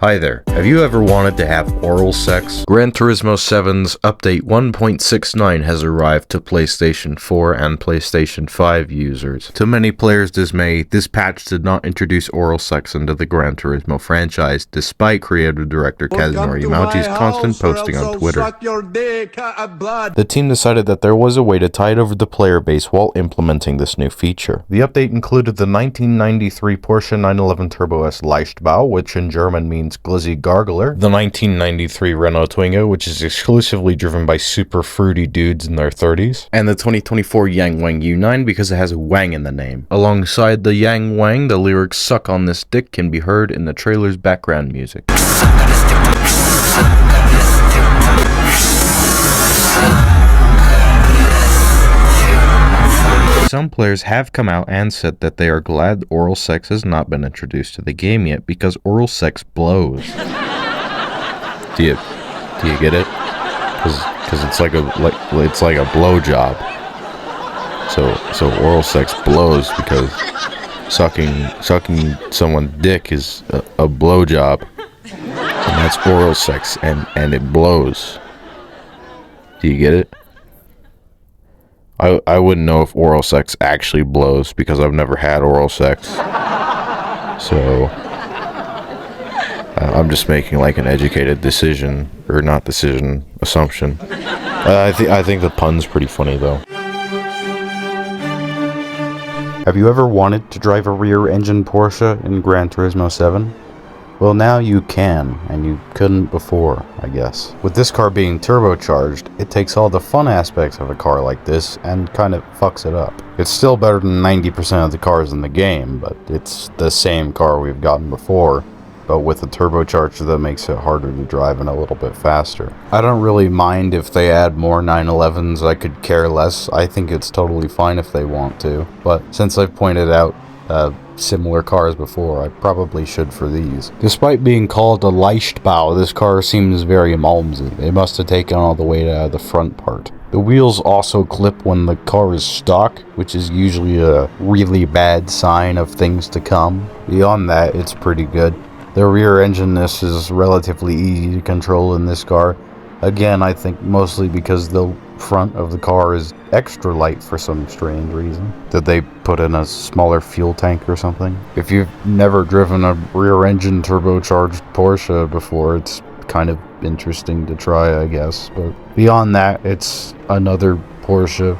Hi there. Have you ever wanted to have oral sex? Gran Turismo 7's update 1.69 has arrived to PlayStation 4 and PlayStation 5 users. To many players' dismay, this patch did not introduce oral sex into the Gran Turismo franchise, despite creative director Kazunori Yamauchi's constant posting on Twitter. The team decided that there was a way to tie it over the player base while implementing this new feature. The update included the 1993 Porsche 911 Turbo S Leichtbau, which in German means glizzy gargler, the 1993 Renault Twingo, which is exclusively driven by super fruity dudes in their 30s, and the 2024 Yang Wang U9 because it has a Wang in the name. Alongside the Yang Wang, the lyrics "Suck on this dick" can be heard in the trailer's background music. Some players have come out and said that they are glad oral sex has not been introduced to the game yet because oral sex blows. Do you get it? Because it's like a blowjob. So oral sex blows because sucking someone's dick is a blowjob, and that's oral sex, and it blows. Do you get it? I wouldn't know if oral sex actually blows because I've never had oral sex. So I'm just making like an educated decision, or not decision, assumption. I think the pun's pretty funny though. Have you ever wanted to drive a rear-engine Porsche in Gran Turismo 7? Well, now you can, and you couldn't before, I guess. With this car being turbocharged, it takes all the fun aspects of a car like this and kind of fucks it up. It's still better than 90% of the cars in the game, but it's the same car we've gotten before, but with a turbocharger that makes it harder to drive and a little bit faster. I don't really mind if they add more 911s, I could care less. I think it's totally fine if they want to, but since I've pointed out similar cars before, I probably should for these. Despite being called a Leichtbau, this car seems very Malmsy. They must have taken all the weight out of the front part. The wheels also clip when the car is stock, which is usually a really bad sign of things to come. Beyond that, it's pretty good. The rear engineness is relatively easy to control in this car. Again, I think mostly because the front of the car is extra light for some strange reason. Did they put in a smaller fuel tank or something? If you've never driven a rear-engine turbocharged Porsche before, it's kind of interesting to try, I guess. But beyond that, it's another Porsche,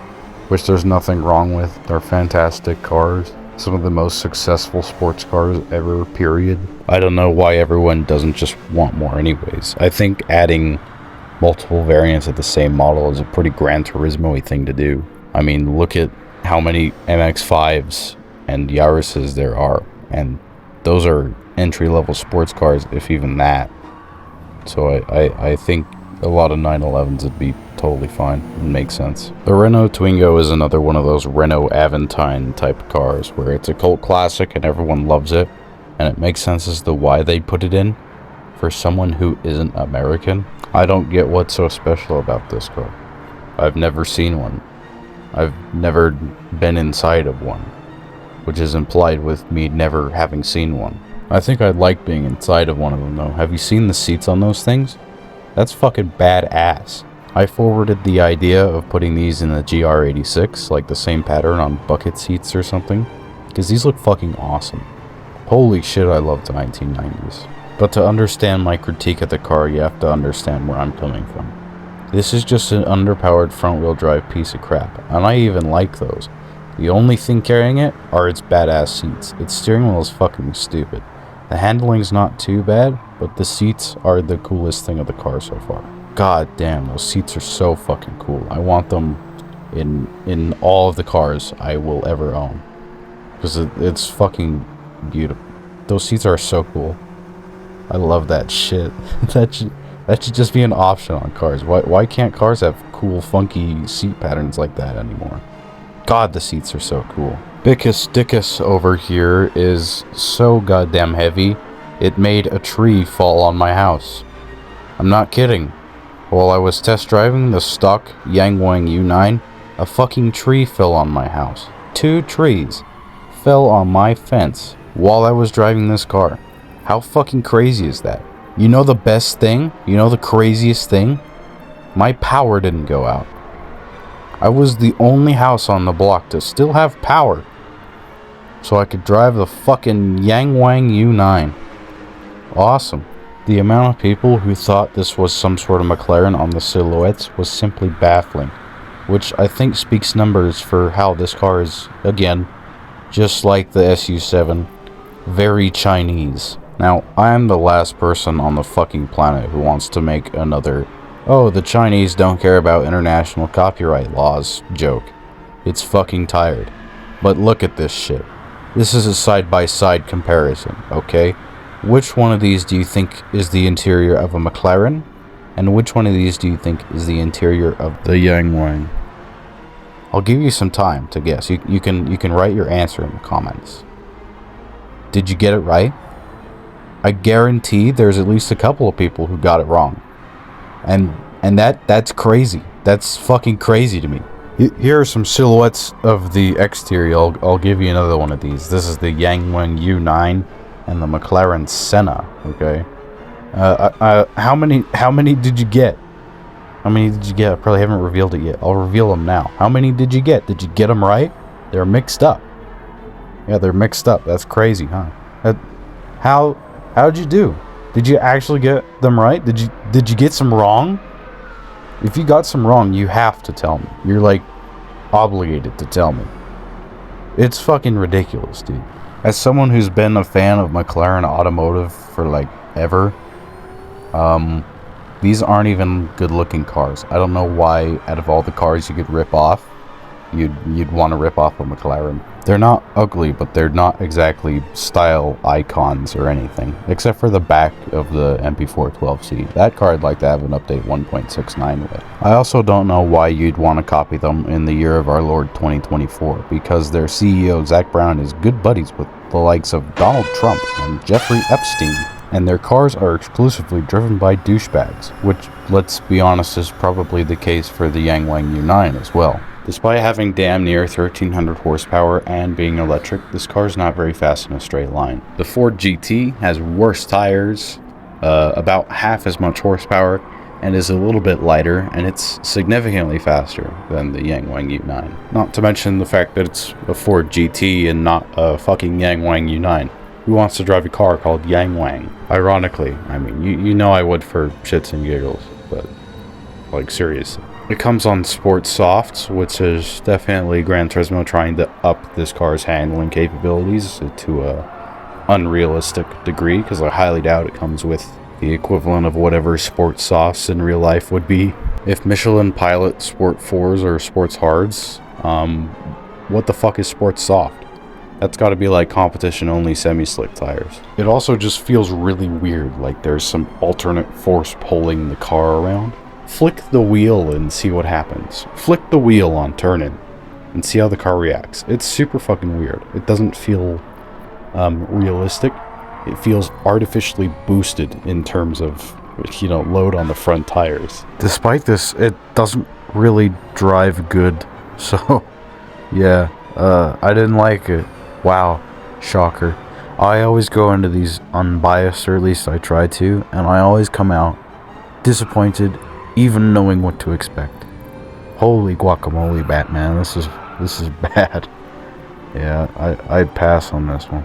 which there's nothing wrong with. They're fantastic cars. Some of the most successful sports cars ever, period. I don't know why everyone doesn't just want more anyways. I think adding multiple variants of the same model is a pretty Gran Turismo-y thing to do. I mean, look at how many MX-5s and Yaris's there are, and those are entry-level sports cars, if even that. So I think a lot of 911s would be totally fine and make sense. The Renault Twingo is another one of those Renault Aventine type cars where it's a cult classic and everyone loves it, and it makes sense as to why they put it in. For someone who isn't American, I don't get what's so special about this car. I've never seen one. I've never been inside of one, which is implied with me never having seen one. I think I'd like being inside of one of them though. Have you seen the seats on those things? That's fucking badass. I forwarded the idea of putting these in the GR86, like the same pattern on bucket seats or something, because these look fucking awesome. Holy shit, I love the 1990s. But to understand my critique of the car, you have to understand where I'm coming from. This is just an underpowered front-wheel drive piece of crap, and I even like those. The only thing carrying it are its badass seats. Its steering wheel is fucking stupid. The handling's not too bad, but the seats are the coolest thing of the car so far. God damn, those seats are so fucking cool. I want them in all of the cars I will ever own. Because it's fucking beautiful. Those seats are so cool. I love that shit. That should just be an option on cars. Why can't cars have cool, funky seat patterns like that anymore? God, the seats are so cool. Bickus Dickus over here is so goddamn heavy, it made a tree fall on my house. I'm not kidding. While I was test driving the stock Yang Wang U9, a fucking tree fell on my house. 2 trees fell on my fence while I was driving this car. How fucking crazy is that? You know the best thing? You know the craziest thing? My power didn't go out. I was the only house on the block to still have power. So I could drive the fucking Yang Wang U9. Awesome. The amount of people who thought this was some sort of McLaren on the silhouettes was simply baffling, which I think speaks numbers for how this car is, again, just like the SU7, very Chinese. Now, I am the last person on the fucking planet who wants to make another, oh, the Chinese don't care about international copyright laws joke. It's fucking tired. But look at this shit. This is a side-by-side comparison, okay? Which one of these do you think is the interior of a McLaren? And which one of these do you think is the interior of the Yang Wang? I'll give you some time to guess. You can write your answer in the comments. Did you get it right? I guarantee there's at least a couple of people who got it wrong. And that's crazy. That's fucking crazy to me. Here are some silhouettes of the exterior. I'll give you another one of these. This is the Yang Wang U9 and the McLaren Senna, okay? How many did you get? How many did you get? I probably haven't revealed it yet. I'll reveal them now. How many did you get? Did you get them right? They're mixed up. Yeah, they're mixed up. That's crazy, huh? How'd you do? Did you actually get them right? Did you get some wrong? If you got some wrong, you have to tell me. You're like obligated to tell me. It's fucking ridiculous, dude. As someone who's been a fan of McLaren Automotive for like ever, these aren't even good looking cars. I don't know why out of all the cars you could rip off, you'd want to rip off a McLaren. They're not ugly, but they're not exactly style icons or anything, except for the back of the MP412C. That car I'd like to have an update 1.69 with. I also don't know why you'd want to copy them in the year of our Lord 2024, because their CEO Zach Brown is good buddies with the likes of Donald Trump and Jeffrey Epstein, and their cars are exclusively driven by douchebags, which, let's be honest, is probably the case for the Yang Wang U9 as well. Despite having damn near 1300 horsepower and being electric, this car is not very fast in a straight line. The Ford GT has worse tires, about half as much horsepower, and is a little bit lighter, and it's significantly faster than the Yang Wang U9. Not to mention the fact that it's a Ford GT and not a fucking Yang Wang U9. Who wants to drive a car called Yang Wang? Ironically, I mean, you know I would for shits and giggles, but, like, seriously. It comes on Sports Softs, which is definitely Gran Turismo trying to up this car's handling capabilities to a unrealistic degree, because I highly doubt it comes with the equivalent of whatever Sports Softs in real life would be. If Michelin Pilot Sport 4s or Sports Hards, what the fuck is Sports Soft? That's got to be like competition-only semi-slick tires. It also just feels really weird, like there's some alternate force pulling the car around. Flick the wheel and see what happens. Flick the wheel on turn-in and see how the car reacts. It's super fucking weird. It doesn't feel realistic. It feels artificially boosted in terms of, you know, load on the front tires. Despite this, it doesn't really drive good. So, yeah, I didn't like it. Wow, shocker. I always go into these unbiased, or at least I try to, and I always come out disappointed, even knowing what to expect. Holy guacamole, Batman, this is bad. Yeah, I'd pass on this one.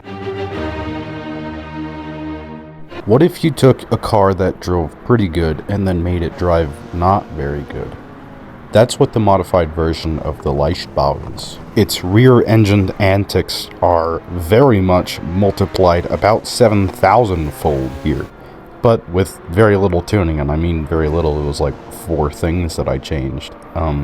What if you took a car that drove pretty good and then made it drive not very good? That's what the modified version of the Leichtbau is. Its rear-engined antics are very much multiplied about 7,000-fold here, but with very little tuning, and I mean very little. It was like 4 things that I changed.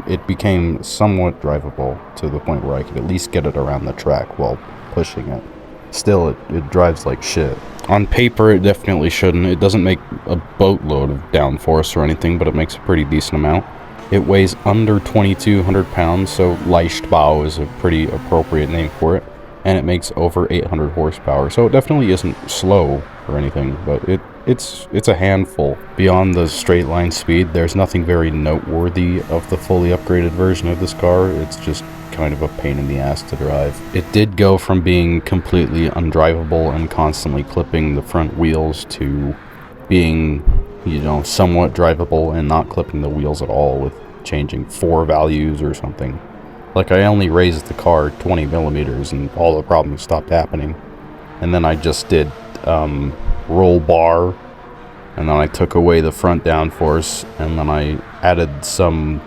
It became somewhat drivable to the point where I could at least get it around the track while pushing it. Still, it drives like shit. On paper, it definitely shouldn't. It doesn't make a boatload of downforce or anything, but it makes a pretty decent amount. It weighs under 2,200 pounds, so Leichtbau is a pretty appropriate name for it, and it makes over 800 horsepower, so it definitely isn't slow or anything, but it it's a handful. Beyond the straight line speed, there's nothing very noteworthy of the fully upgraded version of this car. It's just kind of a pain in the ass to drive. It did go from being completely undrivable and constantly clipping the front wheels to being, you know, somewhat drivable and not clipping the wheels at all with changing 4 values or something. Like, I only raised the car 20 millimeters and all the problems stopped happening. And then I just did roll bar, and then I took away the front downforce, and then I added some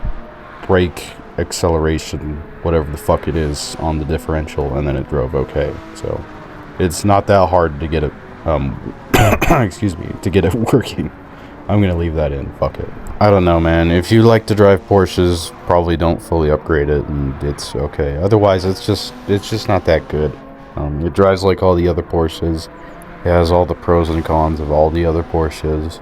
brake acceleration, whatever the fuck it is, on the differential, and then it drove okay. So it's not that hard to get it excuse me, to get it working. I'm gonna leave that in, fuck it. I don't know, man. If you like to drive Porsches, probably don't fully upgrade it and it's okay. Otherwise, it's just not that good. It drives like all the other Porsches. It has all the pros and cons of all the other Porsches.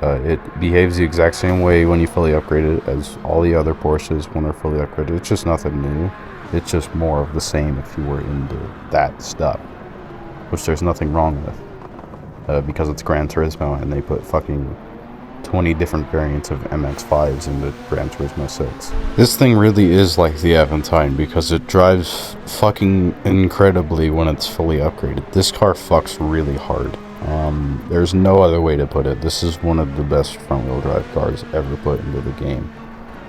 It behaves the exact same way when you fully upgrade it as all the other Porsches when they're fully upgraded. It's just nothing new. It's just more of the same if you were into that stuff, which there's nothing wrong with, because it's Gran Turismo and they put fucking 20 different variants of MX-5s into Gran Turismo 6. This thing really is like the Aventine because it drives fucking incredibly when it's fully upgraded. This car fucks really hard. There's no other way to put it. This is one of the best front-wheel drive cars ever put into the game.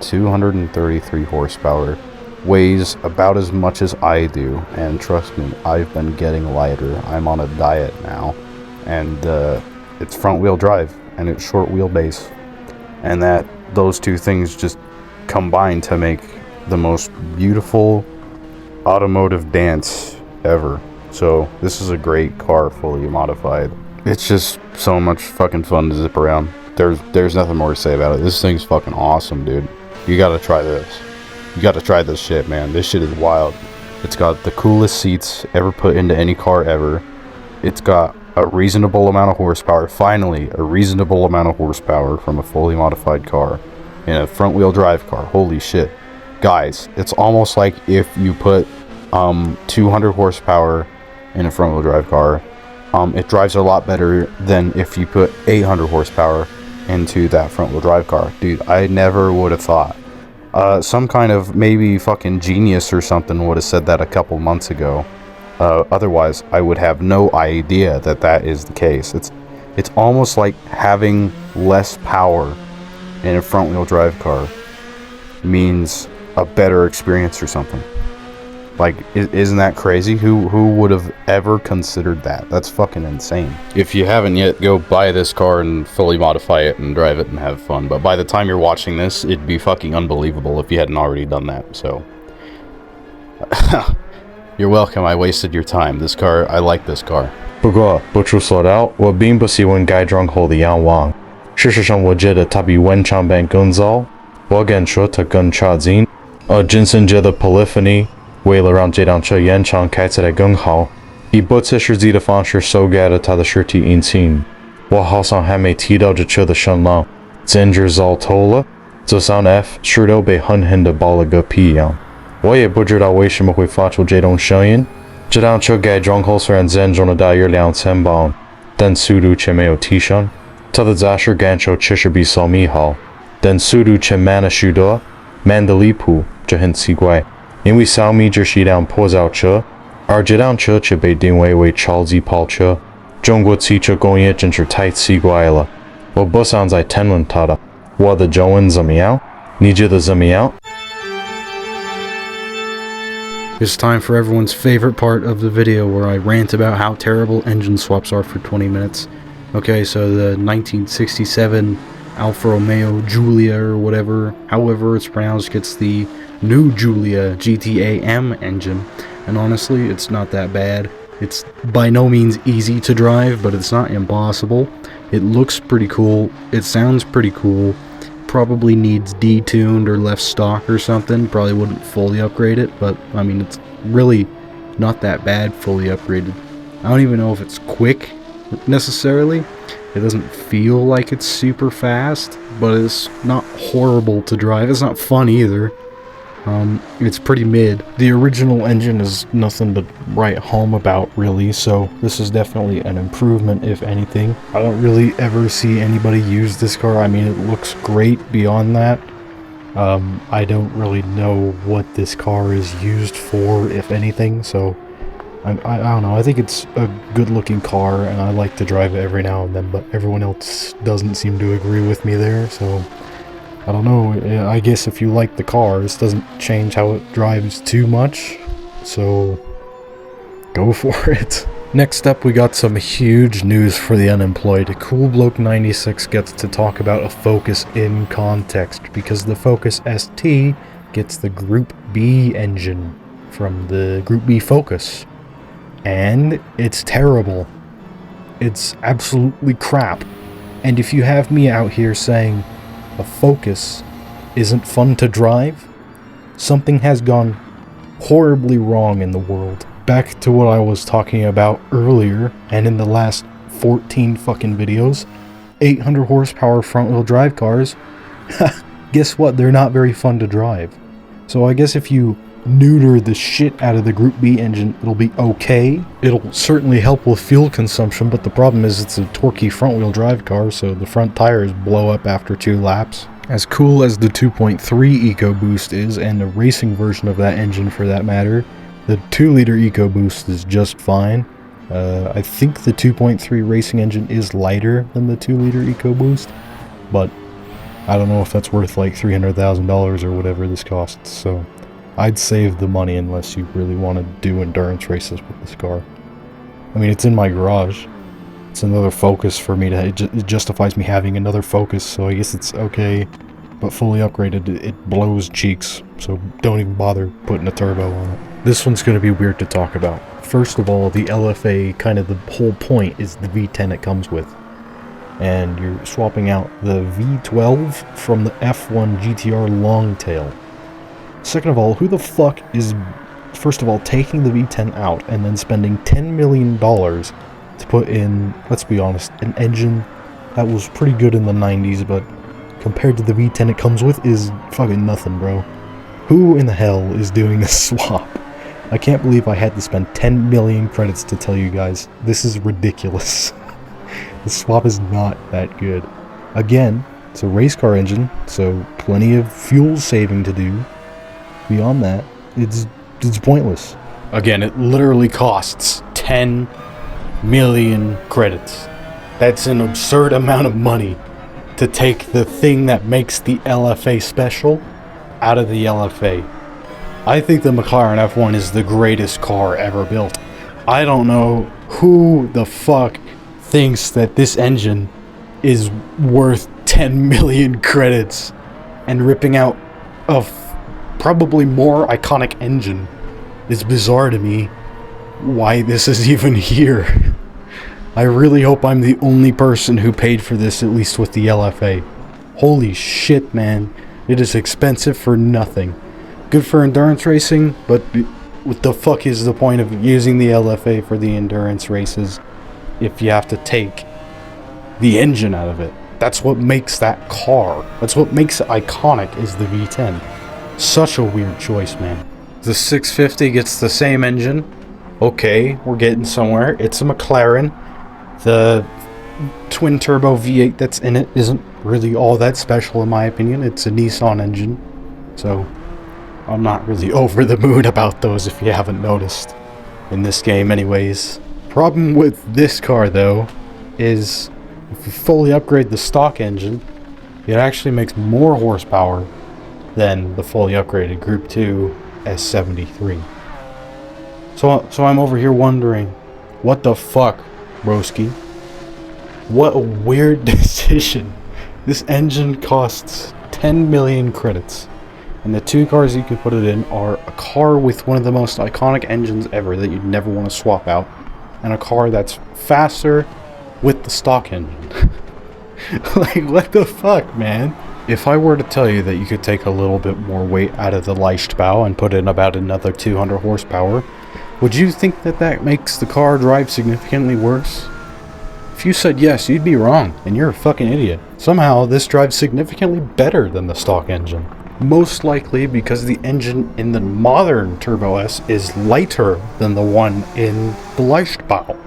233 horsepower, weighs about as much as I do, and trust me, I've been getting lighter. I'm on a diet now, and it's front-wheel drive, and it's short wheelbase, and those two things just combine to make the most beautiful automotive dance ever. So this is a great car, fully modified. It's just so much fucking fun to zip around. There's nothing more to say about it. This thing's fucking awesome, dude. You gotta try this. You gotta try this shit, man. This shit is wild. It's got the coolest seats ever put into any car ever. It's got a reasonable amount of horsepower. Finally, a reasonable amount of horsepower from a fully modified car in a front-wheel drive car. Holy shit. Guys, it's almost like if you put 200 horsepower in a front-wheel drive car. It drives a lot better than if you put 800 horsepower into that front-wheel drive car. Dude, I never would have thought. Some kind of maybe fucking genius or something would have said that a couple months ago. Otherwise, I would have no idea that is the case. It's almost like having less power in a front-wheel drive car means a better experience or something. Like, isn't that crazy? Who would have ever considered that? That's fucking insane. If you haven't yet, go buy this car and fully modify it and drive it and have fun. But by the time you're watching this, it'd be fucking unbelievable if you hadn't already done that. So, you're welcome. I wasted your time. This car, I like this car. 不过不出所料，我并不喜欢改装后的仰望。事实上，我觉得它比原厂版更糟。我敢说它更差劲。而真正觉得 Polyphony 为了让这辆车原厂开起来更好，以不切实际的方式修改了它的实体引擎。我好像还没提到这车的声浪，简直糟透了，就像 F 石头被狠狠地爆了个屁一样。我也不知道为什么会发出这种声音。这辆车改装后虽然减重了大约2000磅，但速度却没有提升。它的驾驶感受确实比小米好，但速度却慢了许多，慢得离谱。这很奇怪，因为小米只是一辆破造车，而这辆车却被定位为超级跑车。中国汽车工业真是太奇怪了。我不想再谈论它了。我的中文怎么样？你觉得怎么样？ It's time for everyone's favorite part of the video where I rant about how terrible engine swaps are for 20 minutes. Okay, so the 1967 Alfa Romeo Giulia or whatever, however it's pronounced, gets the new Giulia GTA M engine, and honestly, it's not that bad. It's by no means easy to drive, but it's not impossible. It looks pretty cool, it sounds pretty cool, probably needs detuned or left stock or something, probably wouldn't fully upgrade it, but I mean, it's really not that bad fully upgraded. I don't even know if it's quick necessarily. It doesn't feel like it's super fast, but it's not horrible to drive. It's not fun either. It's pretty mid. The original engine is nothing to write home about, really, so this is definitely an improvement, if anything. I don't really ever see anybody use this car. I mean, it looks great beyond that. I don't really know what this car is used for, if anything, so I don't know. I think it's a good-looking car, and I like to drive it every now and then, but everyone else doesn't seem to agree with me there, so I don't know. I guess if you like the car, this doesn't change how it drives too much, so go for it. Next up, we got some huge news for the unemployed. Cool Bloke 96 gets to talk about a Focus in context, because the Focus ST gets the Group B engine from the Group B Focus, and it's terrible. It's absolutely crap. And if you have me out here saying a Focus isn't fun to drive, something has gone horribly wrong in the world. Back to what I was talking about earlier, and in the last 14 fucking videos, 800 horsepower front-wheel drive cars, guess what? They're not very fun to drive. So I guess if you neuter the shit out of the Group B engine, it'll be okay. It'll certainly help with fuel consumption, but the problem is it's a torquey front-wheel drive car, so the front tires blow up after 2 laps. As cool as the 2.3 EcoBoost is, and the racing version of that engine for that matter, the 2-liter EcoBoost is just fine. I think the 2.3 racing engine is lighter than the 2-liter EcoBoost, but I don't know if that's worth like $300,000 or whatever this costs, so I'd save the money unless you really want to do endurance races with this car. I mean, it's in my garage. It's another Focus for me to... It justifies me having another Focus, so I guess it's okay. But fully upgraded, it blows cheeks, so don't even bother putting a turbo on it. This one's going to be weird to talk about. First of all, the LFA, kind of the whole point is the V10 it comes with. And you're swapping out the V12 from the F1 GTR Longtail. Second of all, who the fuck is, first of all, taking the V10 out and then spending $10 million to put in, let's be honest, an engine that was pretty good in the 90s, but compared to the V10 it comes with is fucking nothing, bro. Who in the hell is doing this swap? I can't believe I had to spend 10 million credits to tell you guys. This is ridiculous. The swap is not that good. Again, it's a race car engine, so plenty of fuel saving to do. Beyond that, it's pointless. Again, it literally costs 10 million credits. That's an absurd amount of money to take the thing that makes the LFA special out of the LFA. I think the McLaren F1 is the greatest car ever built. I don't know who the fuck thinks that this engine is worth 10 million credits and ripping out a probably more iconic engine. It's bizarre to me why this is even here. I really hope I'm the only person who paid for this, at least with the LFA. Holy shit, man. It is expensive for nothing. Good for endurance racing, but what the fuck is the point of using the LFA for the endurance races if you have to take the engine out of it? That's what makes that car. That's what makes it iconic, is the V10. Such a weird choice, man. The 650 gets the same engine. Okay, we're getting somewhere. It's a McLaren. The twin-turbo V8 that's in it isn't really all that special in my opinion. It's a Nissan engine, so I'm not really over the moon about those if you haven't noticed. In this game anyways. Problem with this car though is if you fully upgrade the stock engine, it actually makes more horsepower than the fully upgraded Group 2 S73. So I'm over here wondering, what the fuck, broski? What a weird decision. This engine costs 10 million credits. And the two cars you can put it in are a car with one of the most iconic engines ever that you'd never want to swap out, and a car that's faster with the stock engine. Like, what the fuck, man? If I were to tell you that you could take a little bit more weight out of the Leichtbau and put in about another 200 horsepower, would you think that that makes the car drive significantly worse? If you said yes, you'd be wrong, and you're a fucking idiot. Somehow, this drives significantly better than the stock engine. most likely because the engine in the modern Turbo S is lighter than the one in the Leichtbau.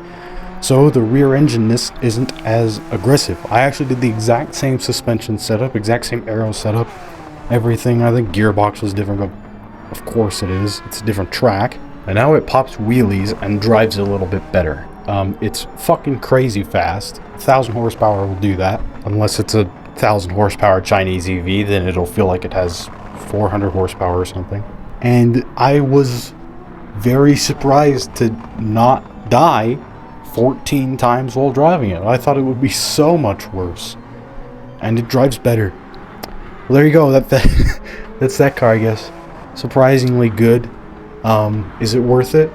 So the rear engine isn't as aggressive. I actually did the exact same suspension setup, exact same aero setup, everything. I think gearbox was different, but of course it is. It's a different track. And now it pops wheelies and drives a little bit better. It's fucking crazy fast. 1,000 horsepower will do that. Unless it's a 1,000 horsepower Chinese EV, then it'll feel like it has 400 horsepower or something. And I was very surprised to not die 14 times while driving it. I thought it would be so much worse. And it drives better. Well, there you go. That's that car, I guess. Surprisingly good. Is it worth it?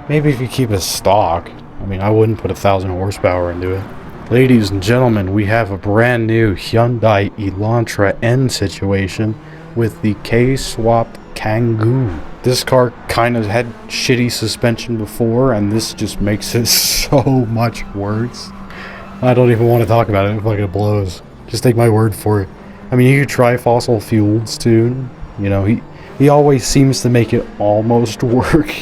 Maybe if you keep it stock. I mean, I wouldn't put 1,000 horsepower into it. Ladies and gentlemen, we have a brand new Hyundai Elantra N situation with the K-swapped Kangoo. This car kind of had shitty suspension before, and this just makes it so much worse. I don't even want to talk about it. It fucking blows. Just take my word for it. I mean, you could try fossil fuels too. You know, he always seems to make it almost work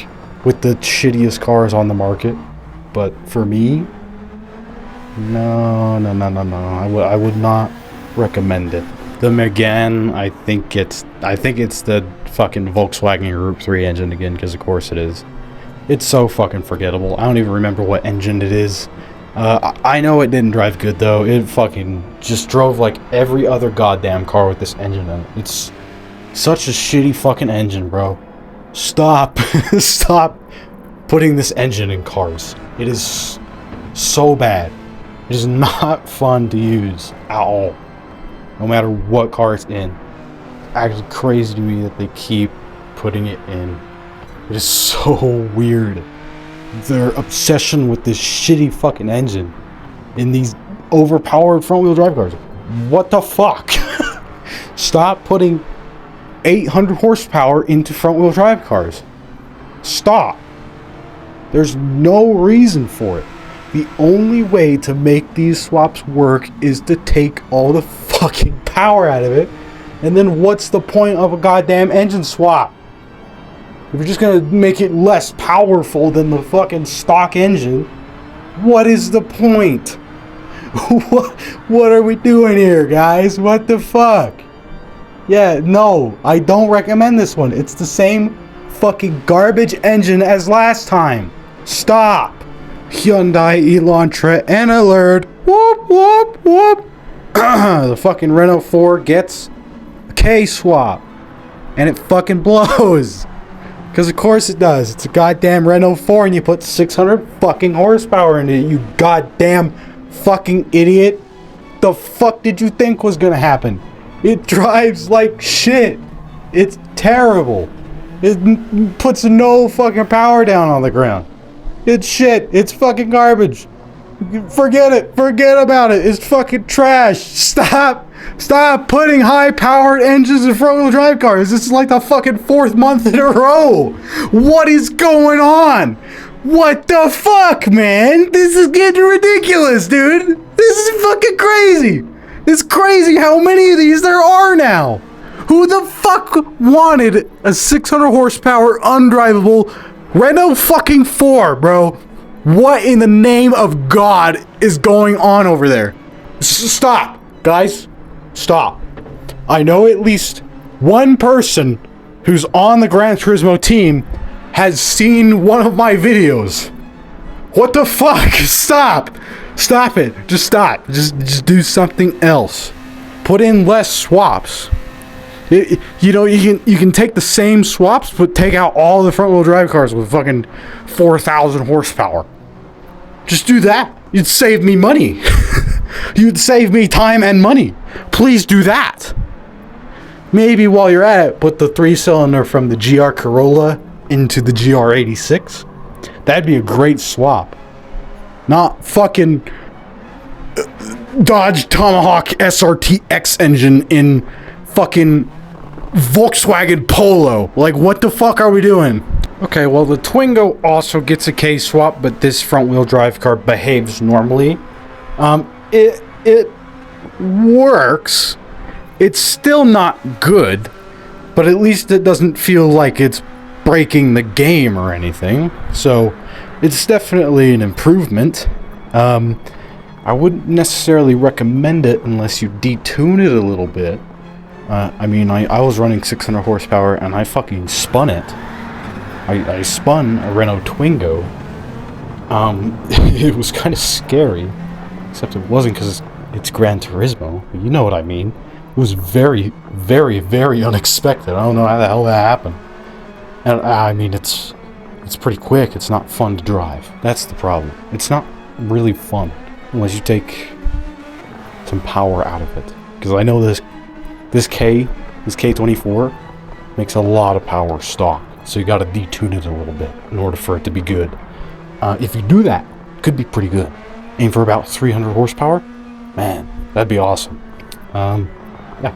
with the shittiest cars on the market. But for me, no. I would not recommend it. The Megane, I think it's the fucking Volkswagen Group 3 engine again, because of course it is. It's so fucking forgettable. I don't even remember what engine it is. I know it didn't drive good though. It fucking just drove like every other goddamn car with this engine in it. It's such a shitty fucking engine, bro. Stop. Stop putting this engine in cars. It is so bad. It is not fun to use at all. No matter what car it's in. It's actually crazy to me that they keep putting it in. It is so weird. Their obsession with this shitty fucking engine in these overpowered front-wheel drive cars. What the fuck? Stop putting 800 horsepower into front-wheel drive cars. Stop. There's no reason for it. The only way to make these swaps work is to take all the fucking power out of it. And then what's the point of a goddamn engine swap? If you're just gonna make it less powerful than the fucking stock engine, what is the point? What are we doing here, guys? What the fuck? Yeah, no, I don't recommend this one. It's the same fucking garbage engine as last time. Stop. Hyundai Elantra N alert. Whoop, whoop, whoop. The fucking Renault 4 gets a K-swap. And it fucking blows. Because of course it does. It's a goddamn Renault 4 and you put 600 fucking horsepower into it, you goddamn fucking idiot. The fuck did you think was gonna happen? It drives like shit. It's terrible. It puts no fucking power down on the ground. It's shit. It's fucking garbage. Forget it. Forget about it. It's fucking trash. Stop. Stop putting high-powered engines in front-wheel drive cars. This is like the fucking 4th month in a row. What is going on? What the fuck, man? This is getting ridiculous, dude. This is fucking crazy. It's crazy how many of these there are now. Who the fuck wanted a 600 horsepower undrivable Renault fucking 4, bro? What in the name of God is going on over there? Stop, guys. Stop. I know at least one person who's on the Gran Turismo team has seen one of my videos. What the fuck? Stop. Stop it. Just stop. Just do something else. Put in less swaps. You can take the same swaps, but take out all the front-wheel drive cars with fucking 4,000 horsepower. Just do that. You'd save me money. You'd save me time and money. Please do that. Maybe while you're at it, put the 3-cylinder from the GR Corolla into the GR86. That'd be a great swap. Not fucking Dodge Tomahawk SRT-X engine in fucking Volkswagen Polo. Like, what the fuck are we doing? Okay, well, the Twingo also gets a K-swap, but this front-wheel drive car behaves normally. It works. It's still not good, but at least it doesn't feel like it's breaking the game or anything. So it's definitely an improvement. I wouldn't necessarily recommend it unless you detune it a little bit. I mean, I was running 600 horsepower and I fucking spun it. I spun a Renault Twingo. It was kind of scary, except it wasn't because it's Gran Turismo. You know what I mean. It was very, very, very unexpected. I don't know how the hell that happened. And I mean, it's pretty quick. It's not fun to drive. That's the problem. It's not really fun unless you take some power out of it. Because I know this K24 makes a lot of power stock. So you got to detune it a little bit in order for it to be good. If you do that, it could be pretty good. Aim for about 300 horsepower. Man, that'd be awesome. Yeah.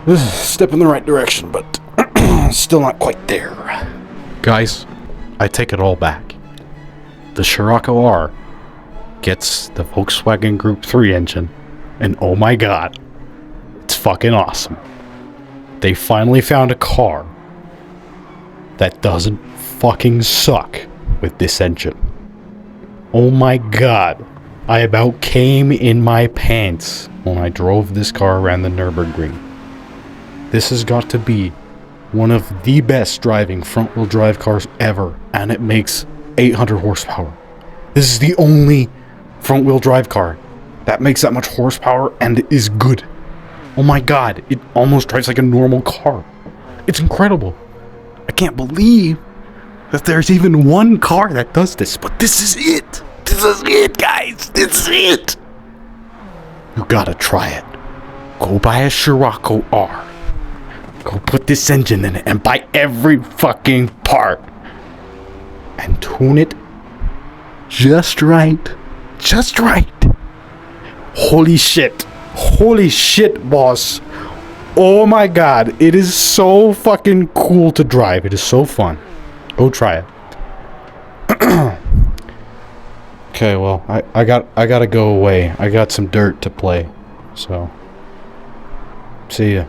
This is a step in the right direction, but still not quite there. Guys, I take it all back. The Scirocco R gets the Volkswagen Group 3 engine, and oh my god, it's fucking awesome. They finally found a car that doesn't fucking suck with this engine. Oh my god, I about came in my pants when I drove this car around the Nürburgring. This has got to be one of the best driving front-wheel drive cars ever, and it makes 800 horsepower. This is the only front-wheel drive car that makes that much horsepower and is good. Oh my god, it almost drives like a normal car. It's incredible. I can't believe that there's even one car that does this, but this is it. This is it, guys. This is it. You gotta try it. Go buy a Scirocco R. Go put this engine in it and buy every fucking part. And tune it just right. Just right. Holy shit. Holy shit, boss. Oh my god. It is so fucking cool to drive. It is so fun. Go try it. Okay, well, I gotta go away. I got some dirt to play. So, see ya.